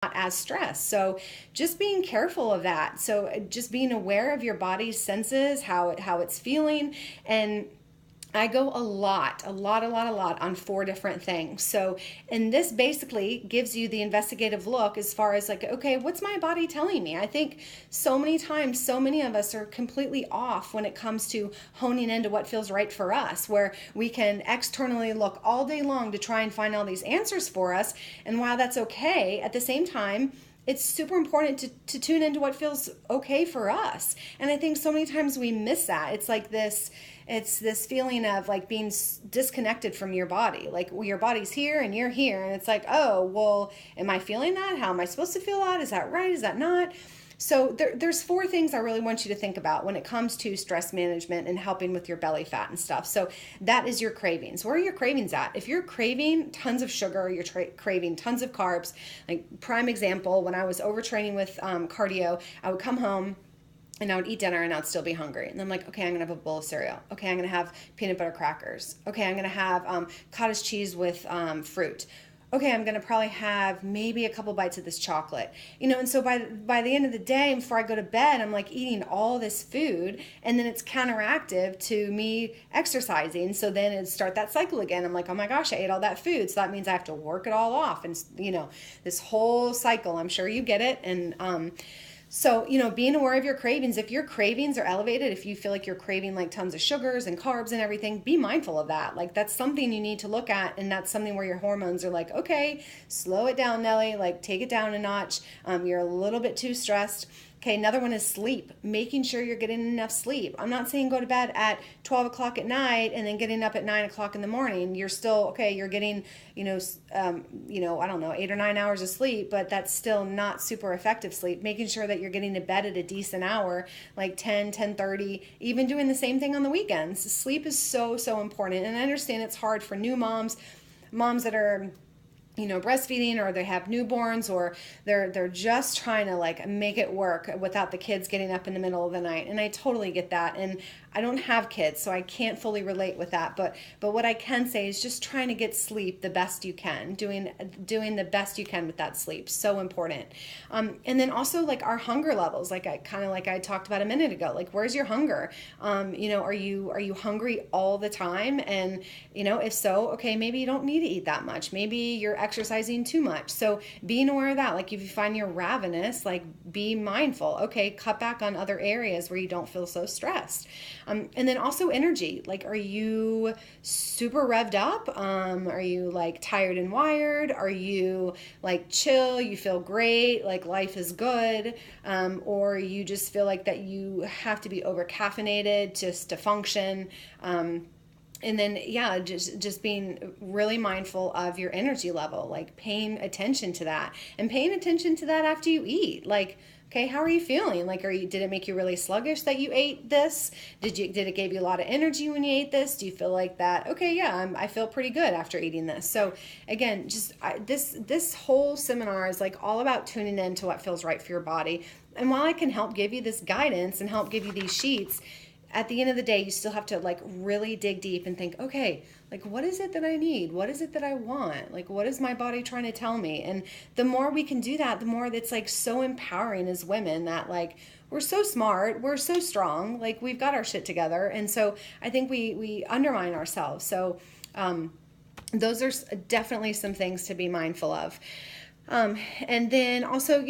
as stressed. So just being careful of that. So just being aware of your body's senses, how it's feeling. And I go a lot on 4 different things. So, and this basically gives you the investigative look as far as like, okay, what's my body telling me? I think so many times, so many of us are completely off when it comes to honing into what feels right for us, where we can externally look all day long to try and find all these answers for us. And while that's okay, at the same time, it's super important to tune into what feels okay for us. And I think so many times we miss that. It's this feeling of like being disconnected from your body. Like, well, your body's here and you're here. And it's like, oh, well, am I feeling that? How am I supposed to feel that? Is that right? Is that not? So there's 4 things I really want you to think about when it comes to stress management and helping with your belly fat and stuff. So that is your cravings. Where are your cravings at? If you're craving tons of sugar, you're craving tons of carbs. Like, prime example, when I was overtraining with cardio, I would come home and I would eat dinner and I'd still be hungry. And I'm like, okay, I'm gonna have a bowl of cereal. Okay, I'm gonna have peanut butter crackers. Okay, I'm gonna have cottage cheese with fruit. Okay, I'm gonna probably have maybe a couple bites of this chocolate. And so by the end of the day, before I go to bed, I'm like eating all this food, and then it's counteractive to me exercising. So then it start that cycle again. I'm like, oh my gosh, I ate all that food, so that means I have to work it all off, and this whole cycle. I'm sure you get it, and so, being aware of your cravings. If your cravings are elevated, if you feel like you're craving like tons of sugars and carbs and everything, be mindful of that. Like, that's something you need to look at, and that's something where your hormones are like, okay, slow it down, Nelly, like take it down a notch. You're a little bit too stressed. Okay, another one is sleep. Making sure you're getting enough sleep. I'm not saying go to bed at 12 o'clock at night and then getting up at 9 o'clock in the morning. You're still, okay, you're getting, I don't know, 8 or 9 hours of sleep, but that's still not super effective sleep. Making sure that you're getting to bed at a decent hour, like 10, 10:30, even doing the same thing on the weekends. Sleep is so, so important. And I understand it's hard for new moms that are breastfeeding, or they have newborns, or they're just trying to like make it work without the kids getting up in the middle of the night. And I totally get that. And I don't have kids, so I can't fully relate with that. But what I can say is just trying to get sleep the best you can, doing the best you can with that sleep. So important. And then also like our hunger levels, like I talked about a minute ago. Like, where's your hunger? Are you hungry all the time? And if so, okay, maybe you don't need to eat that much. Maybe you're exercising too much. So being aware of that, like if you find you're ravenous, like be mindful. Okay, cut back on other areas where you don't feel so stressed. And then also energy. Like, are you super revved up? Are you like tired and wired? Are you like chill? You feel great, like life is good? Or you just feel like that you have to be over caffeinated just to function? And then, just being really mindful of your energy level, like paying attention to that, and paying attention to that after you eat. Like, okay, how are you feeling? Like, did it make you really sluggish that you ate this? Did it give you a lot of energy when you ate this? Do you feel like that? Okay, yeah, I feel pretty good after eating this. So again, this whole seminar is like all about tuning in to what feels right for your body. And while I can help give you this guidance and help give you these sheets, at the end of the day, you still have to like really dig deep and think, okay, like what is it that I need? What is it that I want? Like, what is my body trying to tell me? And the more we can do that, the more it's like so empowering as women that like we're so smart, we're so strong, like we've got our shit together. And so I think we undermine ourselves. So those are definitely some things to be mindful of. And then also,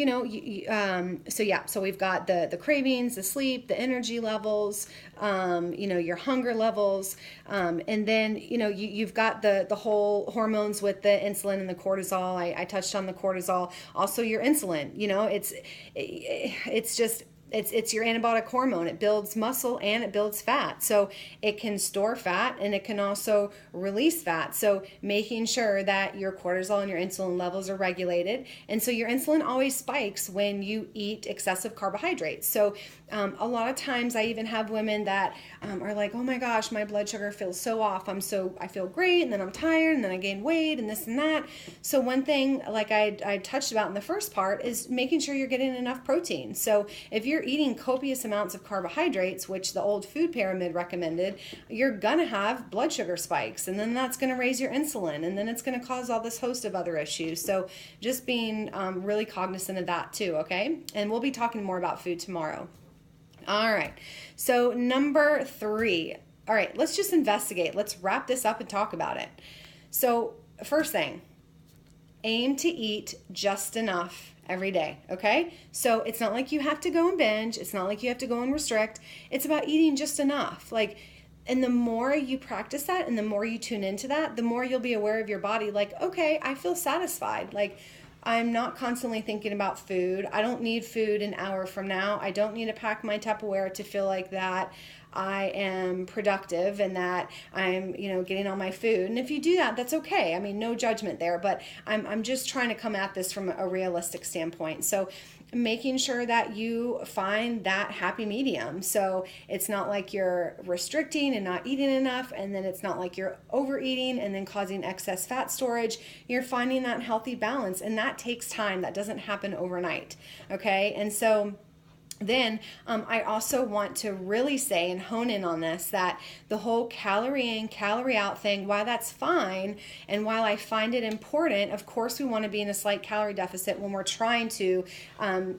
so we've got the cravings, the sleep, the energy levels, your hunger levels. And then, you've got the whole hormones with the insulin and the cortisol. I touched on the cortisol, also your insulin, it's your anabolic hormone. It builds muscle and it builds fat. So it can store fat and it can also release fat. So making sure that your cortisol and your insulin levels are regulated. And so your insulin always spikes when you eat excessive carbohydrates. So a lot of times I even have women that are like, oh my gosh, my blood sugar feels so off. I feel great, and then I'm tired, and then I gain weight, and this and that. So one thing, like I touched about in the first part, is making sure you're getting enough protein. So if you're you're eating copious amounts of carbohydrates, which the old food pyramid recommended, you're gonna have blood sugar spikes, and then that's gonna raise your insulin, and then it's gonna cause all this host of other issues. So just being really cognizant of that too, okay? And we'll be talking more about food tomorrow. All right, so number 3. All right, let's just investigate. Let's wrap this up and talk about it. So first thing, aim to eat just enough every day, okay? So it's not like you have to go and binge. It's not like you have to go and restrict. It's about eating just enough. Like, and the more you practice that and the more you tune into that, the more you'll be aware of your body. Like, okay, I feel satisfied. Like, I'm not constantly thinking about food. I don't need food an hour from now. I don't need to pack my Tupperware to feel like that I am productive and that I'm, getting all my food. And if you do that, that's okay. I mean, no judgment there, but I'm just trying to come at this from a realistic standpoint. So making sure that you find that happy medium. So it's not like you're restricting and not eating enough, and then it's not like you're overeating and then causing excess fat storage. You're finding that healthy balance, and that takes time. That doesn't happen overnight, okay? And so then I also want to really say and hone in on this, that the whole calorie in, calorie out thing, while that's fine and while I find it important, of course we want to be in a slight calorie deficit when we're trying to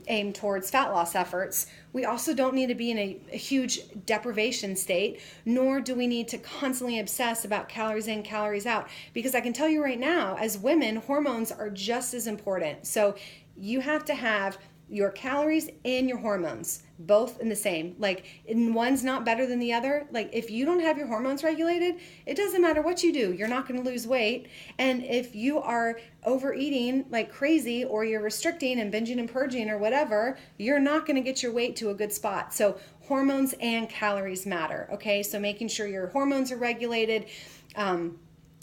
aim towards fat loss efforts. We also don't need to be in a huge deprivation state, nor do we need to constantly obsess about calories in, calories out, because I can tell you right now, as women, hormones are just as important. So you have to have your calories and your hormones both in the same. Like, one's not better than the other. Like, if you don't have your hormones regulated, it doesn't matter what you do, you're not going to lose weight. And if you are overeating like crazy, or you're restricting and binging and purging or whatever, you're not going to get your weight to a good spot. So hormones and calories matter, okay? So making sure your hormones are regulated,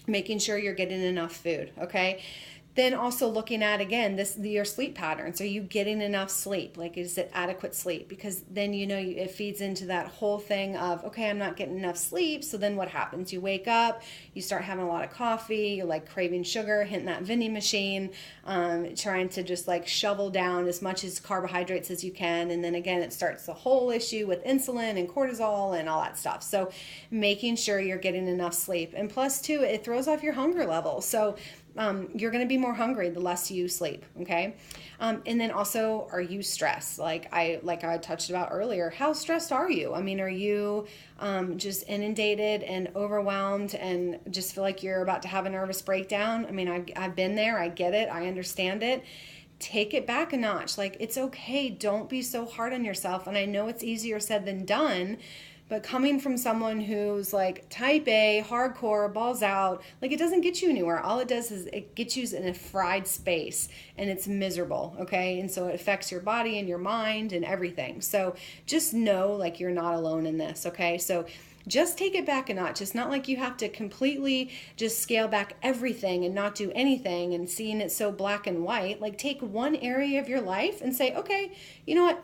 making sure you're getting enough food, okay? Then also looking at, again, your sleep patterns. Are you getting enough sleep? Like, is it adequate sleep? Because then, it feeds into that whole thing of, okay, I'm not getting enough sleep. So then what happens? You wake up, you start having a lot of coffee, you're like craving sugar, hitting that vending machine, trying to just like shovel down as much as carbohydrates as you can. And then again, it starts the whole issue with insulin and cortisol and all that stuff. So making sure you're getting enough sleep. And plus too, it throws off your hunger level. So you're going to be more hungry the less you sleep, okay? And then also, are you stressed? Like I touched about earlier, how stressed are you? I mean, are you just inundated and overwhelmed and just feel like you're about to have a nervous breakdown? I mean, I've been there. I get it. I understand it. Take it back a notch. Like, it's okay. Don't be so hard on yourself. And I know it's easier said than done, but coming from someone who's like type A, hardcore, balls out, like, it doesn't get you anywhere. All it does is it gets you in a fried space, and it's miserable, okay? And so it affects your body and your mind and everything. So just know, like, you're not alone in this, okay? So just take it back a notch. It's not like you have to completely just scale back everything and not do anything and seeing it so black and white. Like, take one area of your life and say, okay, you know what,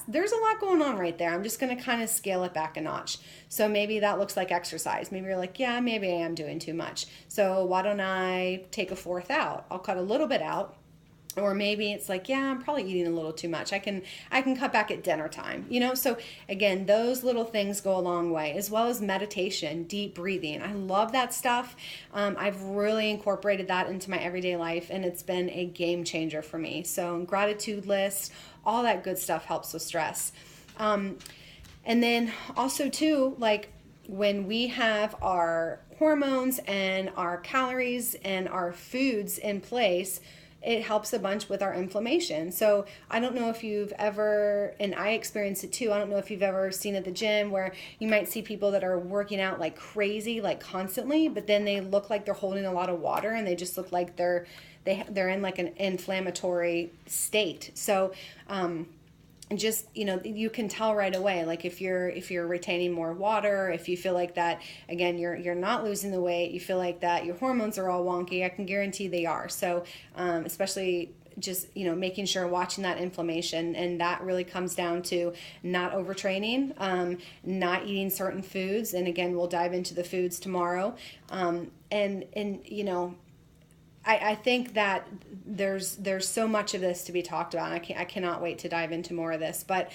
there's a lot going on right there. I'm just going to kind of scale it back a notch. So maybe that looks like exercise. Maybe you're like, yeah, maybe I am doing too much. So why don't I take a fourth out? I'll cut a little bit out. Or maybe it's like, yeah, I'm probably eating a little too much. I can cut back at dinner time, So again, those little things go a long way, as well as meditation, deep breathing. I love that stuff. I've really incorporated that into my everyday life, and it's been a game changer for me. So gratitude list, all that good stuff helps with stress. And then also too, like, when we have our hormones and our calories and our foods in place, it helps a bunch with our inflammation. So I don't know if you've ever, and I experience it too, I don't know if you've ever seen at the gym where you might see people that are working out like crazy, like constantly, but then they look like they're holding a lot of water, and they just look like they're in like an inflammatory state. So just, you can tell right away, like, if you're retaining more water, if you feel like that, again, you're not losing the weight, you feel like that your hormones are all wonky, I can guarantee they are. So especially just, making sure, watching that inflammation, and that really comes down to not overtraining, not eating certain foods. And again, we'll dive into the foods tomorrow. And I think that there's so much of this to be talked about. And I cannot wait to dive into more of this. But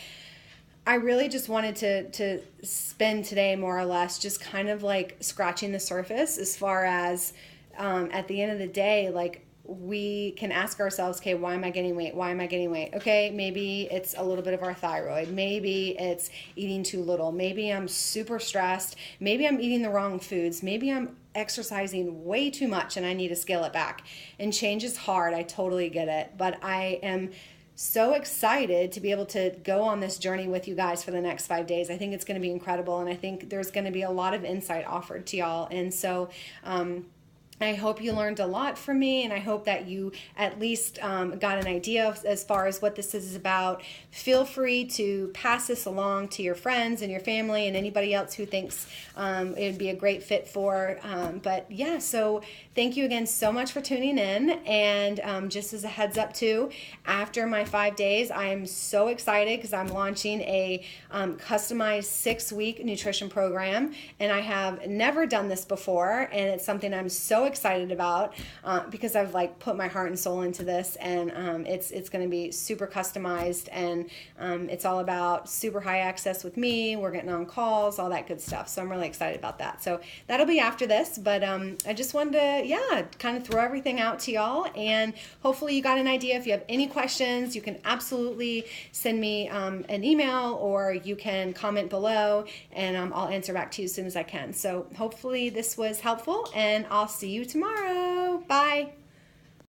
I really just wanted to spend today more or less just kind of like scratching the surface as far as at the end of the day, like we can ask ourselves, okay, why am I gaining weight? Why am I gaining weight? Okay, maybe it's a little bit of our thyroid. Maybe it's eating too little. Maybe I'm super stressed. Maybe I'm eating the wrong foods. Maybe I'm exercising way too much and I need to scale it back. And change is hard. I totally get it. But I am so excited to be able to go on this journey with you guys for the next 5 days. I think it's going to be incredible. And I think there's going to be a lot of insight offered to y'all. And so, I hope you learned a lot from me, and I hope that you at least got an idea as far as what this is about. Feel free to pass this along to your friends and your family and anybody else who thinks it would be a great fit for. But yeah, so thank you again so much for tuning in. And just as a heads up too, after my 5 days, I am so excited because I'm launching a customized 6-week nutrition program, and I have never done this before, and it's something I'm so excited about because I've like put my heart and soul into this, and it's going to be super customized, and it's all about super high access with me. We're getting on calls, all that good stuff. So I'm really excited about that. So that'll be after this, but I just wanted to, kind of throw everything out to y'all, and hopefully you got an idea. If you have any questions, you can absolutely send me an email, or you can comment below, and I'll answer back to you as soon as I can. So hopefully this was helpful, and I'll see you tomorrow. Bye.